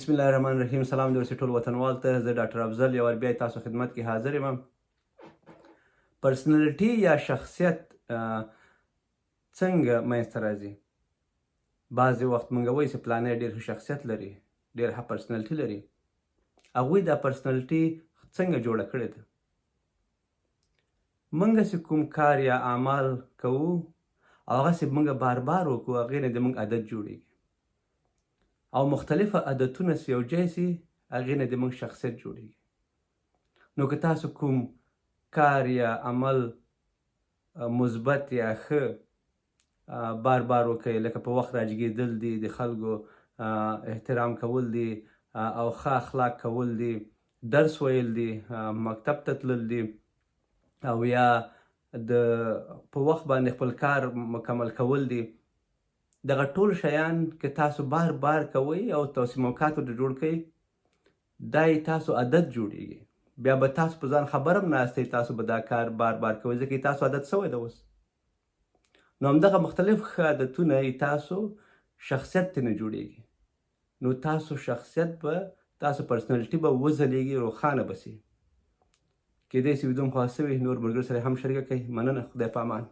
بسم الله الرحمن الرحیم. سلام درسي ټول وطنوال ته. زه ډاکټر افضل یو بیا تاسو خدمت کې حاضر یم. پرسنالټي یا شخصیت څنګه منځته راځي؟ بعضې وخت موږ وایو چې پلانی ډېر ښه شخصیت لري، ډېر ښه پرسنالټي لري. هغوی دا پرسنالټي څنګه جوړه کړې ده؟ موږ چې کوم کار یا اعمال کوو او هغسې موږ بار بار وکړو، هغې نه د موږ عادت جوړېږي او مختلفه عادتونه چې یو ځای شي هغې نه د موږ شخصیت جوړېږي. نو که تاسو کوم کار یا عمل مثبت یا ښه بار بار وکړئ، لکه په وخت راجګېدل دي، د خلکو احترام کول دي او ښه اخلاق کول دي، درس ویل دي، مکتب ته تلل دي، او یا په وخت باندې خپل کار مکمل کول دي، دغه ټول شیان که تاسو بار بار کوئ او تاسو موقعات ورته جوړ کړئ، دا یې تاسو عادت جوړېږي. بیا به تاسو په ځان خبر هم ناستئ، تاسو به دا کار بار بار کوئ ځکه یې تاسو عادت سوی ده اوس. نو همدغه مختلف ښه عادتونه یې تاسو شخصیت ترېنه جوړېږي. نو تاسو شخصیت به تاسو پرسنالټي به وځلېږي، روښانه به سي. کېدای سي ویډیو مو خوښه سوې، نور ملګرو سره هم شریکه کړئ. مننه. خدای په امان.